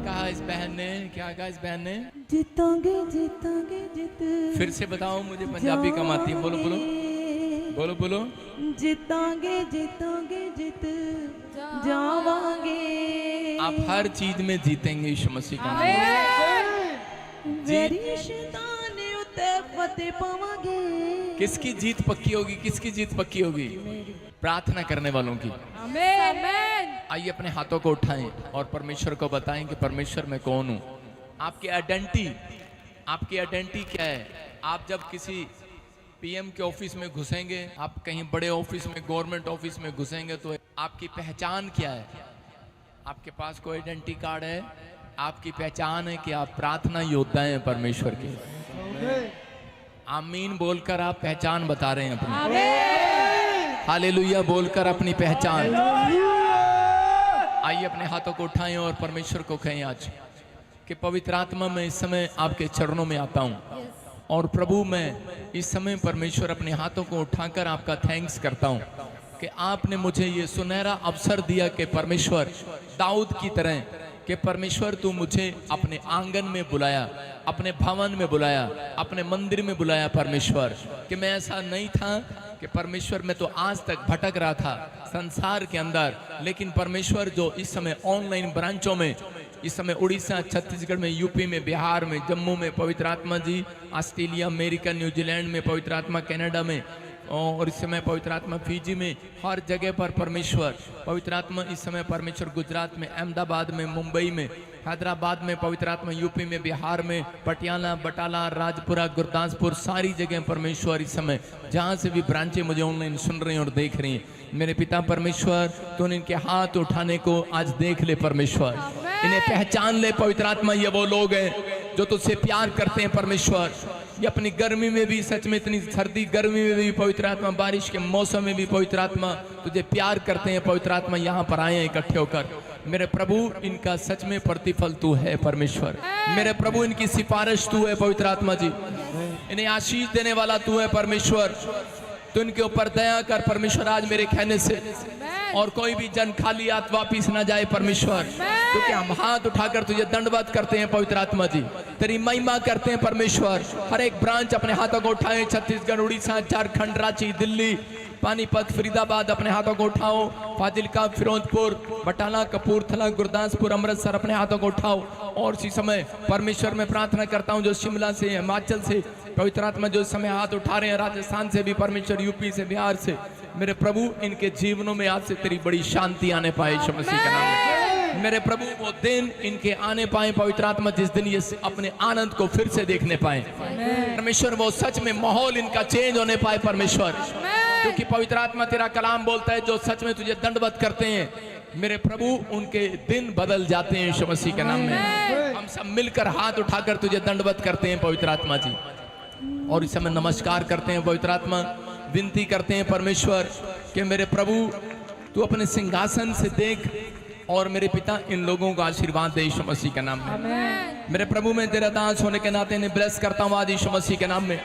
कहा इस बहन ने, क्या कहा इस बहन ने? जीतोगे जीतोगे जीत। फिर से बताओ, मुझे पंजाबी कम आती है। बोलो बोलो बोलो बोलो। जीतोगे जीतोगे जीत जावांगे। आप हर चीज में जीतेंगे यीशु मसीह का नाम। मेरी शैतान उते फतेह पावांगे। किसकी जीत पक्की होगी? किसकी जीत पक्की होगी? प्रार्थना करने वालों की। आइए अपने हाथों को उठाएं और परमेश्वर को बताएं कि परमेश्वर मैं कौन हूं। आपकी आइडेंटिटी क्या है? आप जब किसी पीएम के ऑफिस में घुसेंगे, आप कहीं बड़े ऑफिस में, गवर्नमेंट ऑफिस में घुसेंगे तो आपकी पहचान क्या है? आपके पास कोई आइडेंटिटी कार्ड है? आपकी पहचान है कि आप प्रार्थना योद्धा हैं परमेश्वर के। आमीन बोलकर आप पहचान बता रहे हैं अपनी। हालेलुया बोलकर अपनी पहचान। आइए अपने हाथों को उठाएं और परमेश्वर को कहें आज कि पवित्र आत्मा मैं इस समय आपके चरणों में आता हूं और प्रभु मैं इस समय परमेश्वर अपने हाथों को उठाकर आपका थैंक्स करता हूं कि आपने मुझे ये सुनहरा अवसर दिया कि परमेश्वर दाऊद की तरह कि परमेश्वर तू मुझे अपने आंगन में बुलाया, अपने भवन में बुलाया, अपने मंदिर में बुलाया परमेश्वर। कि मैं ऐसा नहीं था कि परमेश्वर मैं तो आज तक भटक रहा था संसार के अंदर, लेकिन परमेश्वर जो इस समय ऑनलाइन ब्रांचों में, इस समय उड़ीसा, छत्तीसगढ़ में, यूपी में, बिहार में, जम्मू में पवित्र आत्मा जी, ऑस्ट्रेलिया, अमेरिका, न्यूजीलैंड में पवित्र आत्मा, कनाडा में, और इस समय पवित्र आत्मा फिजी में, हर जगह पर परमेश्वर पवित्र आत्मा इस समय परमेश्वर गुजरात में, अहमदाबाद में, मुंबई में, हैदराबाद में पवित्र आत्मा, यूपी में, बिहार में, पटियाला, बटाला, राजपुरा, गुरदासपुर, सारी जगह परमेश्वर इस समय जहाँ से भी ब्रांचें मुझे ऑनलाइन सुन रही हैं और देख रही हैं, मेरे पिता परमेश्वर तूने इनके हाथ उठाने को आज देख ले परमेश्वर, इन्हें पहचान ले पवित्र आत्मा। ये वो लोग हैं जो तुझसे प्यार करते हैं परमेश्वर। ये अपनी गर्मी में भी, सच में इतनी सर्दी गर्मी में भी पवित्र आत्मा, बारिश के मौसम में भी पवित्र आत्मा तुझे प्यार करते हैं पवित्र आत्मा। यहाँ पर आए हैं इकट्ठे होकर, मेरे प्रभु इनका सच में प्रतिफल तू है परमेश्वर। मेरे प्रभु इनकी सिफारिश तू है पवित्र आत्मा जी, इन्हें आशीष देने वाला तू है परमेश्वर। तो इनके ऊपर दया कर परमेश्वर आज मेरे कहने से, और कोई भी जन खाली हाथ वापिस ना जाए परमेश्वर, क्योंकि हम हाथ उठाकर तुझे दंडवत करते हैं पवित्र आत्मा जी, तेरी महिमा करते हैं परमेश्वर। हर एक ब्रांच अपने हाथों को उठाए, छत्तीसगढ़, उड़ीसा, झारखंड, रांची, दिल्ली, पानीपत, फरीदाबाद अपने हाथों को उठाओ, फाजिलका, फिरोजपुर, बटाला, कपूरथला, गुरदासपुर, अमृतसर अपने हाथों को उठाओ। और इसी समय परमेश्वर में प्रार्थना करता हूं जो शिमला से, हिमाचल से पवित्र आत्मा जो इस समय हाथ उठा रहे हैं, राजस्थान से भी परमेश्वर, यूपी से, बिहार से, मेरे प्रभु इनके जीवनों में आज से तेरी बड़ी शांति आने पाए यीशु मसीह के नाम में। मेरे प्रभु वो दिन इनके आने पाए पवित्र आत्मा जिस दिन ये अपने आनंद को फिर से देखने पाए परमेश्वर, वो सच में माहौल इनका चेंज होने पाए परमेश्वर, क्योंकि पवित्र आत्मा तेरा कलाम बोलता है जो सच में तुझे दंडवत करते हैं मेरे प्रभु उनके दिन बदल जाते हैं यीशु मसीह के नाम में। हम सब मिलकर हाथ उठाकर तुझे दंडवत करते हैं पवित्र आत्मा जी, और इस समय नमस्कार करते हैं पवित्र आत्मा, विनती करते हैं परमेश्वर कि मेरे प्रभु तू अपने सिंहासन से देख और मेरे पिता इन लोगों को आशीर्वाद दे यीशु मसीह के नाम में। मेरे प्रभु मैं तेरा दास होने के नाते इन्हें ब्लेस करता हूँ आज यीशु मसीह के नाम में,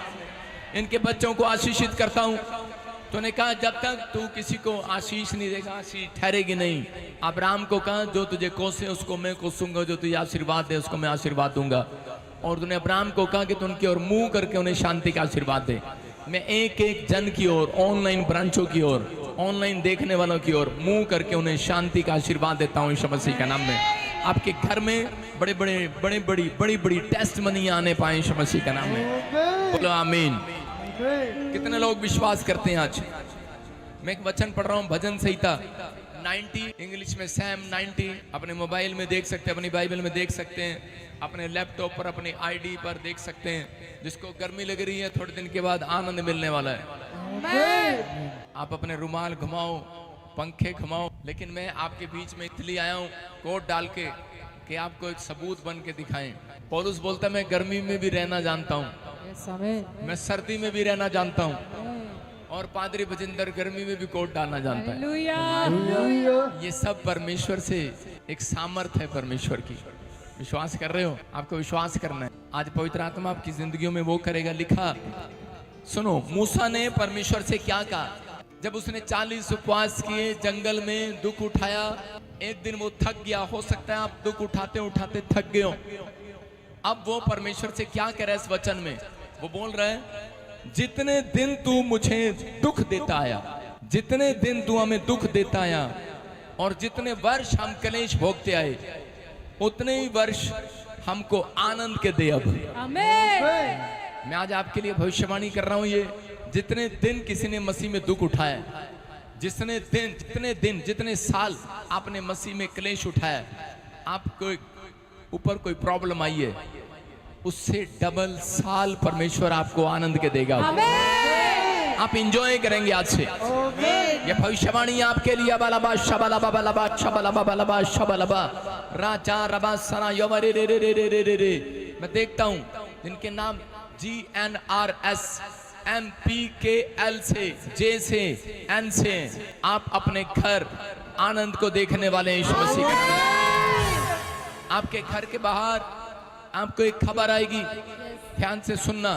इनके बच्चों को आशीषित करता हूँ। तूने कहा जब तक तू किसी को आशीष नहीं देगा आशीष ठहरेगी नहीं। अब्राहम को कहा जो तुझे कोसे उसको मैं कोसूंगा, जो तुझे आशीर्वाद दे उसको मैं आशीर्वाद दूंगा। और तूने अब्राहम को कहा कि तू उनकी ओर मुंह करके उन्हें शांति का आशीर्वाद दे। मैं एक एक जन की ओर, ऑनलाइन ब्रांचों की ओर, ऑनलाइन देखने वालों की ओर मुंह करके उन्हें शांति का आशीर्वाद देता हूँ यीशु मसीह के नाम में। आपके घर में बड़ी बड़ी टेस्ट मनी आने पाए यीशु मसीह के नाम में। बोलो आमीन। कितने लोग विश्वास करते हैं? आज मैं एक वचन पढ़ रहा हूँ भजन संहिता 90, इंग्लिश में सैम 90, अपने मोबाइल में देख सकते हैं, अपनी बाइबल में देख सकते हैं, अपने लैपटॉप पर, अपनी आईडी पर देख सकते हैं। जिसको गर्मी लग रही है थोड़े दिन के बाद आनंद मिलने वाला है। आप अपने रुमाल घुमाओ, पंखे घुमाओ, लेकिन मैं आपके बीच में इसलिए आया हूँ कोट डाल के कि आपको एक सबूत बन के दिखाएं। पौलुस बोलता मैं गर्मी में भी रहना जानता हूँ, मैं सर्दी में भी रहना जानता हूँ, और पादरी बजिंदर गर्मी में भी कोट डालना जानता है। ये सब परमेश्वर से एक सामर्थ है परमेश्वर की। विश्वास कर रहे हो? आपको विश्वास करना है। आज पवित्र आत्मा आपकी जिंदगियों में वो करेगा। लिखा सुनो, मूसा ने परमेश्वर से क्या कहा जब उसने 40 उपवास किए, जंगल में दुख उठाया, एक दिन वो थक गया, हो सकता है आप दुख उठाते उठाते थक गए हो। अब वो परमेश्वर से क्या कह रहा है इस वचन में? वो बोल रहा है जितने दिन तू मुझे दुख देता आया, जितने दिन तू हमें दुख देता आया और जितने वर्ष हम कलेश भोगते आए, उतने ही वर्ष हमको आनंद के दे। अब मैं आज आपके लिए भविष्यवाणी कर रहा हूं, ये जितने दिन किसी ने मसीह में दुख उठाया, जितने साल आपने मसीह में क्लेश उठाया, आपको ऊपर कोई प्रॉब्लम आई है, उससे डबल साल परमेश्वर आपको आनंद के देगा। आप एंजॉय करेंगे आज से। ये भविष्यवाणी आपके लिए बलबा शबलबा बलबा शबलबा बलबा शबलबा राजा रबा सना यवरे रे रे रे रे रे रे। मैं देखता हूं जिनके नाम GNRS MPKL से J से N से, आप अपने घर आनंद को देखने वाले हैं। यीशु मसीह के नाम। आपके घर के बाहर आपको एक खबर आएगी, ध्यान से सुनना।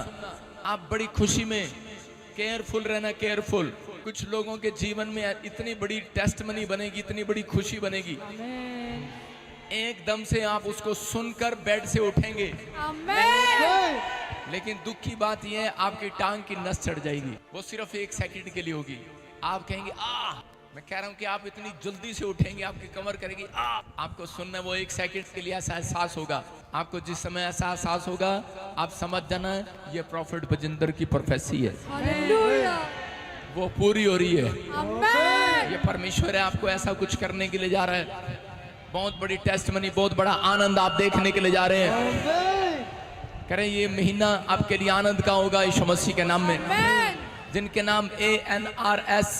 आप बड़ी खुशी में, केयरफुल रहना, केयरफुल। कुछ लोगों के जीवन में इतनी बड़ी टेस्टमनी बनेगी, इतनी बड़ी खुशी बनेगी, एकदम से आप उसको सुनकर बेड से उठेंगे। लेकिन दुख की बात यह है, आपकी टांग की नस चढ़ जाएगी। वो सिर्फ 1 सेकंड के लिए होगी। आप कहेंगे मैं कह रहा हूं कि आप इतनी जल्दी से उठेंगे, आपकी कमर करेगी आपको सुनना। वो 1 सेकंड के लिए ऐसा एहसास होगा। आपको जिस समय ऐसा एहसास होगा, आप समझ जाना ये प्रॉफिट बजिंदर की प्रोफेसी है, वो पूरी हो रही है। ये परमेश्वर है आपको ऐसा कुछ करने के लिए जा रहा है। बहुत बड़ी टेस्टमनी, बहुत बड़ा आनंद आप देखने के लिए जा रहे हैं। कह रहे ये महीना आपके लिए आनंद का होगा यीशु मसीह के नाम में। जिनके नाम ANRS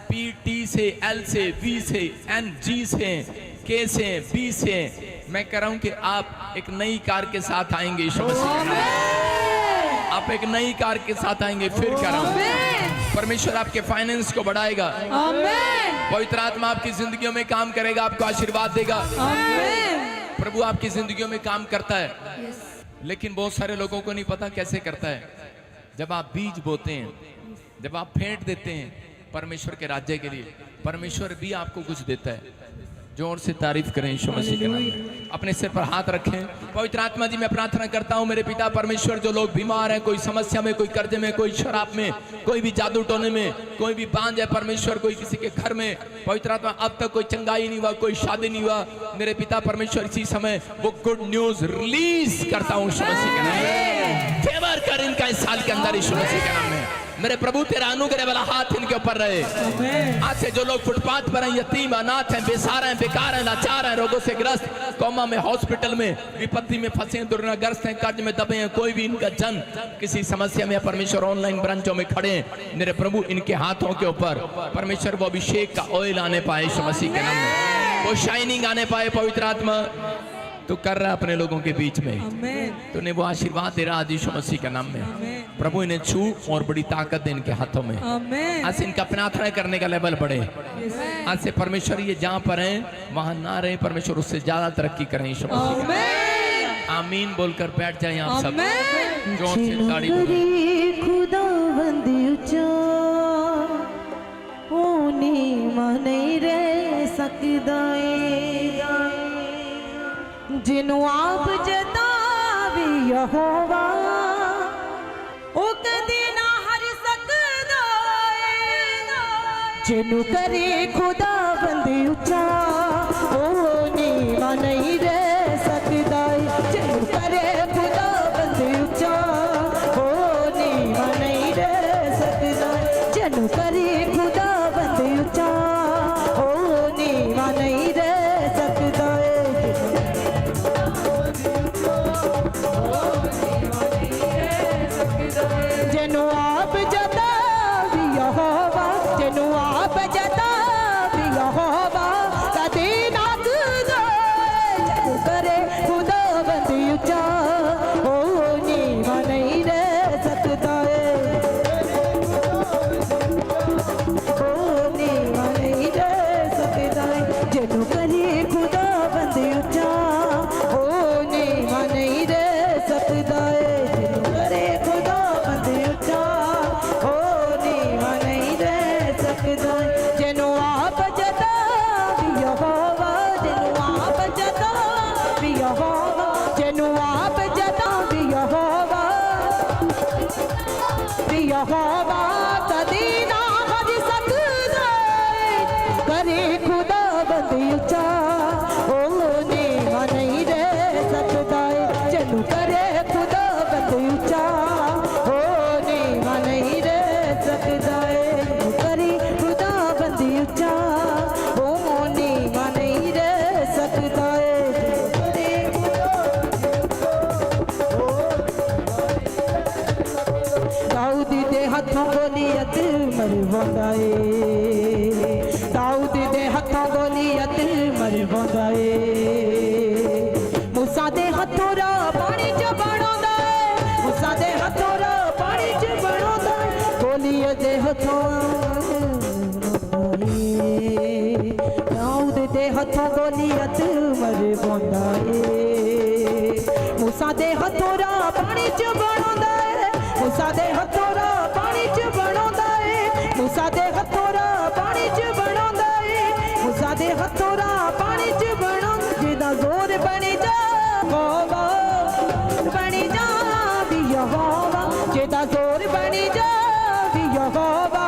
PT से L से V से N G से K से B से, मैं कह रहा हूं कि आप एक नई कार के साथ आएंगे यीशु मसीह के नाम। आप एक नई कार के साथ आएंगे। फिर कह रहा हूं परमेश्वर आपके फाइनेंस को बढ़ाएगा। पवित्र आत्मा आपकी जिंदगियों में काम करेगा, आपको आशीर्वाद देगा। प्रभु आपकी जिंदगियों में काम करता है, लेकिन बहुत सारे लोगों को नहीं पता कैसे करता है। जब आप बीज बोते हैं, जब आप फेंट देते हैं परमेश्वर के राज्य के लिए, परमेश्वर भी आपको कुछ देता है। जोर से तारीफ करें यीशु मसीह के नाम में। अपने सिर पर हाथ रखें। पवित्र आत्मा जी, मैं प्रार्थना करता हूं मेरे पिता परमेश्वर, जो लोग बीमार हैं, कोई समस्या में, कोई कर्जे में, कोई शराब में, कोई भी जादू टोने में, कोई भी बांझ है परमेश्वर, कोई किसी के घर में, पवित्र आत्मा अब तक कोई चंगाई नहीं हुआ, कोई शादी नहीं हुआ, मेरे पिता परमेश्वर इसी समय वो गुड न्यूज रिलीज करता हूं यीशु मसीह के नाम में। फेवर कर इनका इस साल के अंदर यीशु मसीह के नाम में। मेरे प्रभु तेरा अनुग्रह वाला हाथ इनके ऊपर रहे। आज से जो लोग फुटपाथ पर हैं, यतीम, अनाथ हैं, बेसहारा हैं, बेकार हैं, लाचार हैं, रोगों से ग्रस्त, कोमा में, हॉस्पिटल में, विपत्ति में फंसे, दुर्नाग्रस्त हैं, कर्ज में दबे हैं, कोई भी इनका जन किसी समस्या में, परमेश्वर ऑनलाइन ब्रांचों में खड़े हैं, मेरे प्रभु इनके हाथों के ऊपर परमेश्वर वो अभिषेक का ऑयल आने पाए यीशु मसीह के नाम में, वो शाइनिंग आने पाए। पवित्र आत्मा तू कर रहा है अपने लोगों के बीच में, तूने वो आशीर्वाद दे रहा यीशु मसीह के नाम में। प्रभु इन्हें छू और बड़ी ताकत दे इनके हाथों में। आज से इनका प्रार्थना करने का लेवल बढ़े। आज से परमेश्वर ये जहां पर हैं वहां ना रहे, परमेश्वर उससे ज्यादा तरक्की करें यीशु मसीह के नाम। आमीन बोलकर बैठ जाएं आप सब। जोर से ताड़ी बजाएं। खुदावंद ऊंचा होने माने रह सकदा है, जिन्हों आप जतावे यहोवा ओ कदी ना हर सकदा है। जिन्हों करे खुदावंद ऊंचा ओ नीवा नहीं रह सकदा है। जिन्हों करे खुदावंद ऊंचा ओ नीवा नहीं रह सकदा है। जिन्हों करे खुदावंद ऊंचा ओ नीवा नहीं रह सकदा है। जिन्हों आप जता भी यहोवा, जिन्हों आप जता भी यहोवा कदी ना यहोवा कदी ना भज सकदा करे खुदा बंद उचा ओ नीवा नहीं रह सकदा चलू करे खुदा बंद उचा ओ नीवा नहीं रह सकदा करे खुदा बंद उचा ओ नीवा नहीं रह सकदा दाऊद दे हथों गोलियत मरवांदा ए दाऊद दे हथों गोलियत मरवांदा ए मूसा दे हथों रा पानी च बनांदा ए मूसा दे हथों रा पानी च बनांदा ए गोलियत दे हथों दाऊद दे हथों गोलियत मरवांदा ए मूसा दे हथों रा पानी च बनांदा ए मूसा दे हथों रा पानी च बनांदा ए मूसा दे हथों रा पानी च बनांदा ए मूसा दे हथों रा पानी च बनांदा जेदा जोर बनी जा यहोवा बनी जा भी यहोवा जेदा जोर बनी जा भी यहोवा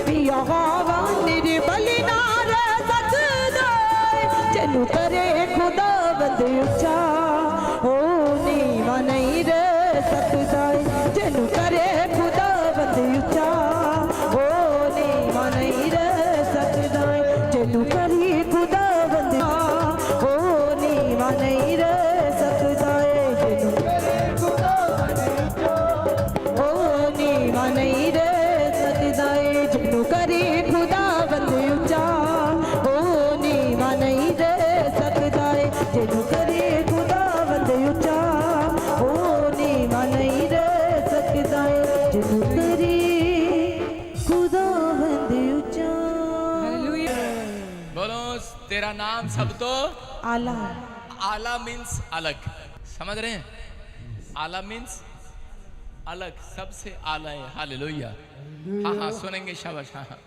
भी यहोवा निर्बल ना रह सकदा चलू करे खुदा बंद उचा ओ नीवा नहीं रह सकदा चलू करे खुदा बंद उचा ओ नीवा नहीं रह सकदा चलू करे खुदा बंद ओ नीवा नहीं रह सकदा चलू करे खुदा बंद ओ नीवा नहीं रह सकदा चलू करे खुदा बंद उचा ओ नीवा नहीं रह सकदा चलू करे खुदा बंद उचा ओ नीवा नहीं रह सकदा चलू करे खुदा बंद उचा बोलो तेरा नाम सब तो आला आला मीन्स अलग, समझ रहे हैं? आला मीन्स अलग, सबसे आला है। हालेलुया। हाँ हाँ सुनेंगे, शाबाश। हाँ हाँ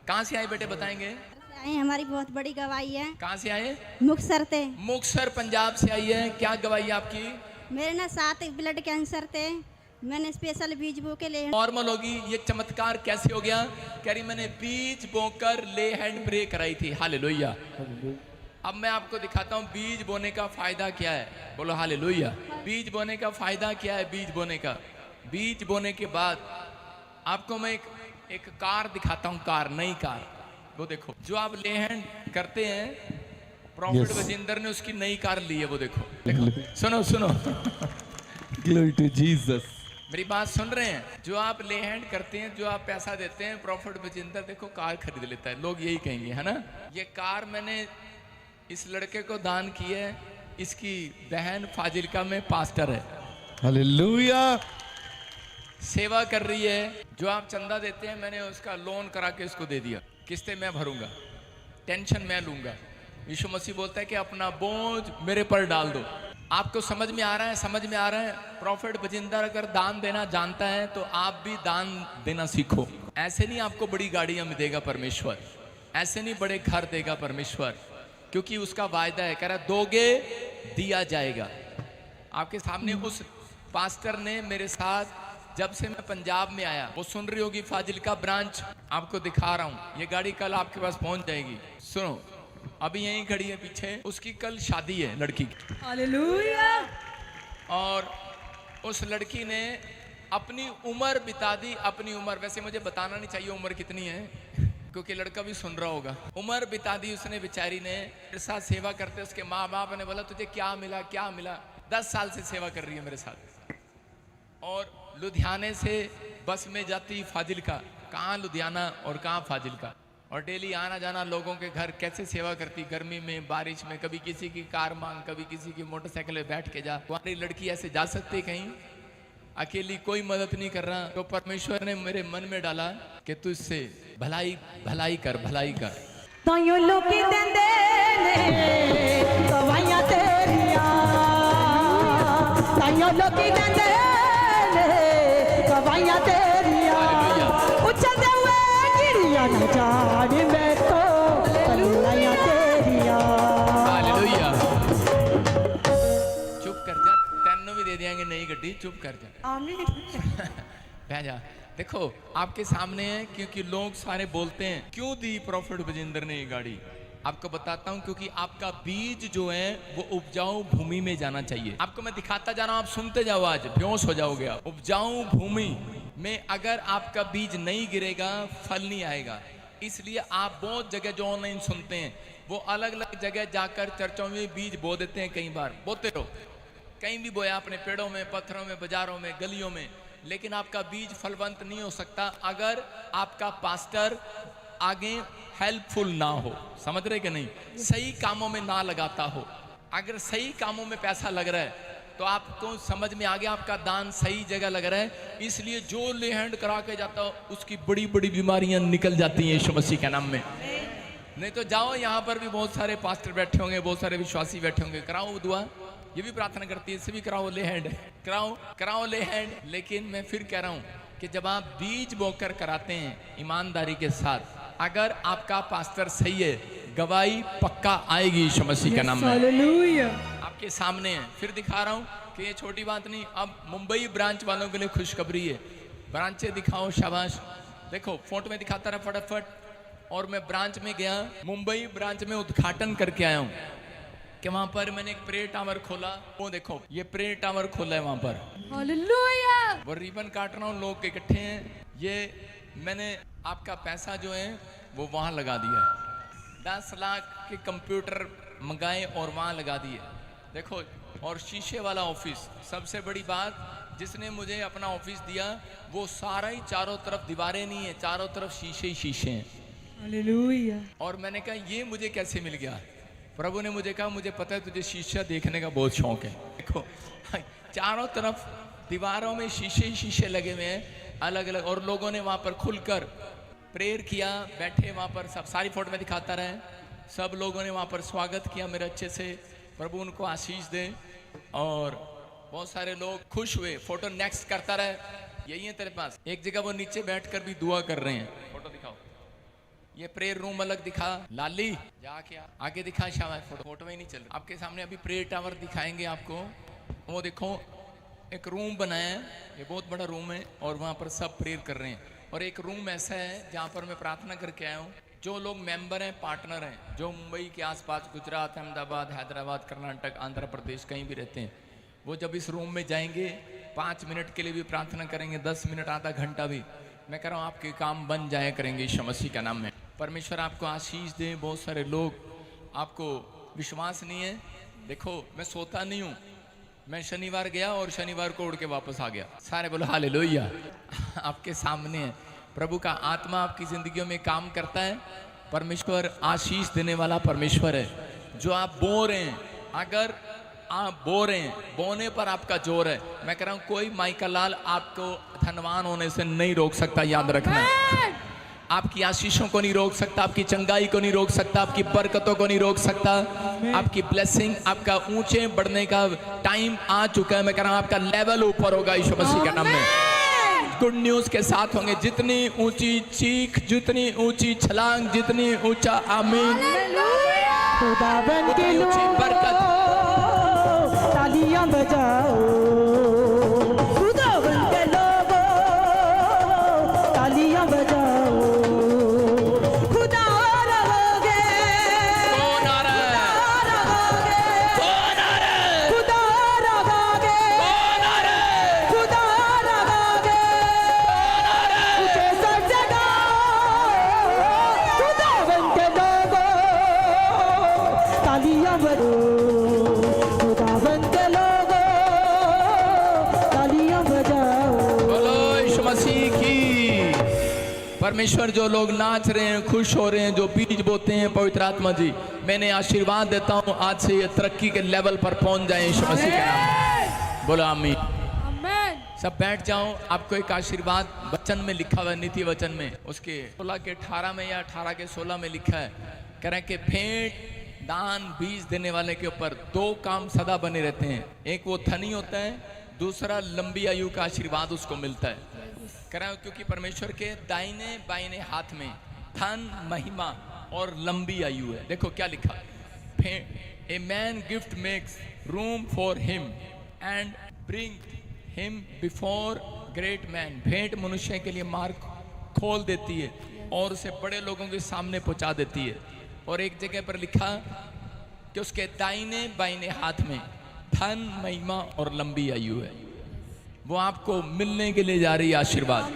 कहाँ से आए बेटे बताएंगे? आए हमारी बहुत बड़ी गवाही है। कहाँ से आए? मुक्तसर थे। मुक्तसर पंजाब से आई है। क्या गवाही आपकी? मेरे ना 7 ब्लड कैंसर थे, मैंने स्पेशल बीज बो के ले। नॉर्मल होगी, ये चमत्कार कैसे हो गया? कह रही मैंने बीज बोकर ले हैंड प्रे कराई थी। हालेलुया। अब मैं आपको दिखाता हूँ बीज बोने का फायदा क्या है। बोलो हालेलुया। बीज बोने का फायदा क्या है? बीज बोने का, बीज बोने के बाद आपको मैं एक कार दिखाता हूँ, कार, नई कार। वो देखो जो आप ले हैंड करते हैं, प्रॉफिट वजिंदर ने उसकी नई कार ली है। वो देखो, देखो सुनो सुनो Glory to Jesus. मेरी बात सुन रहे हैं? जो आप ले हैंड करते हैं, जो आप पैसा देते हैं, प्रॉफिट वजिंदर देखो कार खरीद लेता है। लोग यही कहेंगे, है ना? ये कार मैंने इस लड़के को दान की है। इसकी बहन फाजिलका में पास्टर है, Hallelujah. सेवा कर रही है। जो आप चंदा देते हैं, मैंने उसका लोन करा के उसको दे दिया। किस्तें मैं भरूंगा, टेंशन मैं लूंगा। यीशु मसीह बोलता है कि अपना बोझ मेरे पर डाल दो। आपको समझ में आ रहा है? समझ में आ रहा है? प्रॉफिट बजिंदर अगर दान देना जानता है तो आप भी दान देना सीखो। ऐसे नहीं आपको बड़ी गाड़ियां में देगा परमेश्वर, ऐसे नहीं बड़े घर देगा परमेश्वर, क्योंकि उसका वायदा है। कह रहा दोगे दिया जाएगा। आपके सामने उस पास्टर ने मेरे साथ, जब से मैं पंजाब में आया, वो सुन रही होगी फाजिलका ब्रांच, आपको दिखा रहा हूँ। ये गाड़ी कल आपके पास पहुंच जाएगी। सुनो, अभी यहीं खड़ी है पीछे, उसकी कल शादी है लड़की की। हालेलुया। और उस लड़की ने अपनी उम्र बिता दी। अपनी उम्र, वैसे मुझे बताना नहीं चाहिए उम्र कितनी है, क्योंकि लड़का भी सुन रहा होगा। उम्र बिता दी उसने बेचारी ने। मेरे साथ सेवा करते उसके माँ बाप ने बोला तुझे क्या मिला, क्या मिला? 10 साल से सेवा कर रही है मेरे साथ। और लुधियाने से बस में जाती फाजिलका, कहाँ लुधियाना और कहाँ फाजिलका, और डेली आना जाना लोगों के घर। कैसे सेवा करती, गर्मी में, बारिश में, कभी किसी की कार मांग, कभी किसी की मोटरसाइकिल में बैठ के जा। तुम्हारी लड़की ऐसे जा सकती कहीं अकेली, कोई मदद नहीं कर रहा। तो परमेश्वर ने मेरे मन में डाला कि तू इससे भलाई भलाई कर, भलाई कर। ताइयों लोकी देंदे ने गवाइयां तेरियां, ताइयों लोकी देंदे ने गवाइयां तेरियां। उछलदे हुए चिड़िया न जाने मैं तो गवाइयां तेरियां। हालेलुया। चुप कर जा, तेनों भी दे देंगे नई गड्डी। दी चुप कर जा, आमीन। बह जा। देखो आपके सामने है, क्योंकि लोग सारे बोलते हैं क्यों दी प्रॉफिट बजिंदर ने ये गाड़ी। आपको बताता हूं, क्योंकि आपका बीज जो है वो उपजाऊ भूमि में जाना चाहिए। आपको मैं दिखाता जा रहा हूं, आप सुनते जाओ, आज बेहोश हो जाओगे आप। उपजाऊ भूमि में अगर आपका बीज नहीं गिरेगा, फल नहीं आएगा। इसलिए आप बहुत जगह जो ऑनलाइन सुनते हैं, वो अलग अलग जगह जाकर चर्चों में बीज बो देते हैं। कई बार बोते रहो, कहीं भी बोया, अपने पेड़ों में, पत्थरों में, बाजारों में, गलियों में, लेकिन आपका बीज फलवंत नहीं हो सकता अगर आपका पास्टर आगे हेल्पफुल ना हो। समझ रहे कि नहीं? सही कामों में ना लगाता हो। अगर सही कामों में पैसा लग रहा है तो आपको समझ में आ गया, आपका दान सही जगह लग रहा है। इसलिए जो ले हैंड करा के जाता हो उसकी बड़ी बड़ी बीमारियां निकल जाती हैं यीशु मसीह के नाम में। नहीं तो जाओ, यहाँ पर भी बहुत सारे पास्टर बैठे होंगे, बहुत सारे विश्वासी बैठे होंगे, कराओ दुआ, ये भी प्रार्थना करती है, इससे भी कराओ ले हैंड, कराओ ले हैंड। लेकिन मैं फिर कह रहा हूँ कि जब आप बीज बोकर कराते हैं ईमानदारी के साथ, अगर आपका पास्टर सही है, गवाही पक्का आएगी यीशु मसीह के नाम में। हालेलुया। आपके सामने है। फिर दिखा रहा हूँ कि ये छोटी बात नहीं। अब मुंबई ब्रांच वालों के लिए खुशखबरी है। ब्रांचें दिखाओ, शाबाश। देखो फोटो में दिखाता रहा फटाफट। और मैं ब्रांच में गया, मुंबई ब्रांच में उद्घाटन करके आया हूँ कि वहां पर मैंने एक प्रेयर टावर खोला। वो देखो, ये प्रेयर टावर खोला है वहां पर। हालेलुया। वो रिबन काट रहा हूँ, लोग इकट्ठे हैं। ये मैंने आपका पैसा जो है वो वहां लगा दिया है। 10 लाख के कंप्यूटर मंगाए और वहां लगा दिए। देखो, और शीशे वाला ऑफिस। सबसे बड़ी बात, जिसने मुझे अपना ऑफिस दिया वो सारा ही चारों तरफ दीवारें नहीं है, चारों तरफ शीशे ही शीशे हैं। हालेलुया। और मैंने कहा ये मुझे कैसे मिल गया? प्रभु ने मुझे कहा, मुझे पता है तुझे शीशा देखने का बहुत शौक है। देखो चारों तरफ दीवारों में शीशे ही शीशे लगे हुए हैं, अलग अलग। और लोगों ने वहां पर खुलकर प्रेयर किया, बैठे वहां पर सब। सारी फोटो में दिखाता रहे। सब लोगों ने वहां पर स्वागत किया मेरे अच्छे से। प्रभु उनको आशीष दे। और बहुत सारे लोग खुश हुए। फोटो नेक्स्ट करता रहे। यही है तेरे पास। एक जगह वो नीचे बैठकर भी दुआ कर रहे हैं। फोटो दिखाओ। ये प्रेयर रूम अलग दिखा। लाली जाके आगे दिखा। शाबाश। फोटो में ही नहीं चल रहा। आपके सामने अभी प्रेयर टावर दिखाएंगे आपको। वो देखो, एक रूम बनाया है, ये बहुत बड़ा रूम है और वहाँ पर सब प्रेयर कर रहे हैं। और एक रूम ऐसा है जहाँ पर मैं प्रार्थना करके आया हूँ। जो लोग मेंबर हैं, पार्टनर हैं, जो मुंबई के आसपास, गुजरात, अहमदाबाद, हैदराबाद, कर्नाटक, आंध्र प्रदेश कहीं भी रहते हैं, वो जब इस रूम में जाएंगे 5 मिनट के लिए भी प्रार्थना करेंगे, 10 मिनट, आधा घंटा भी, मैं कह रहा हूँ आपके काम बन जाया करेंगे यीशु मसीह के नाम में। परमेश्वर आपको आशीष दे। बहुत सारे लोग, आपको विश्वास नहीं है। देखो, मैं सोता नहीं हूँ। मैं शनिवार गया और शनिवार को उड़ के वापस आ गया। सारे बोलो हालेलुया। आपके सामने है। प्रभु का आत्मा आपकी जिंदगियों में काम करता है। परमेश्वर आशीष देने वाला परमेश्वर है। जो आप बो रहे हैं, अगर आप बो रहे हैं, बोने पर आपका जोर है। मैं कह रहा हूँ कोई माइका लाल आपको धनवान होने से नहीं रोक सकता। याद रखना, आपकी आशीषों को नहीं रोक सकता, आपकी चंगाई को नहीं रोक सकता, आपकी बरकतों को नहीं रोक सकता। आपकी ब्लेसिंग, आपका ऊंचे बढ़ने का टाइम आ चुका है। मैं कह रहा हूँ आपका लेवल ऊपर होगा यीशु मसीह के नाम में। गुड न्यूज के साथ होंगे। जितनी ऊंची चीख, जितनी ऊंची छलांग, जितनी ऊंचा आमीन, खुदावन के उतनी ऊंची बरकत। लोगों तालियां बजाओ। खुदावन के लोगों तालियां बजाओ। खुदा रहोगे, कौन आ रहा है? कौन आ रहा है? खुदा रहोगे, कौन आ रहा है? खुदा रहोगे। ऊंचे सर जगाओ। खुदावन के लोगों तालियां बजाओ। खुदावन के लोगों तालियां बजाओ। बोलो यीशु मसीह की। परमेश्वर, जो लोग नाच रहे हैं, खुश हो रहे हैं, जो बीज बोते हैं, पवित्र आत्मा जी, मैंने आशीर्वाद देता हूँ आज से ये तरक्की के लेवल पर पहुंच जाए यीशु मसीह के नाम में। बोलो आमीन। सब बैठ जाओ। आपको एक आशीर्वाद वचन में लिखा हुआ है, नीति वचन में, उसके 16 के 18 में या 18 के 16 में लिखा है। कह रहे हैं कि भेंट, दान, बीज देने वाले के ऊपर 2 काम सदा बने रहते हैं। एक वो धनी होता है, दूसरा लंबी आयु का आशीर्वाद उसको मिलता है। कह रहा हूं क्योंकि परमेश्वर के दाहिने बाइने हाथ में धन, महिमा और लंबी आयु है। देखो क्या लिखा, a man gift makes room for him and bring him before great man, भेंट मनुष्य के लिए मार्ग खोल देती है और उसे बड़े लोगों के सामने पहुंचा देती है। और एक जगह पर लिखा कि उसके दाहिने बाइने हाथ में धन, महिमा और लंबी आयु है। वो आपको मिलने के लिए जा रही है आशीर्वाद।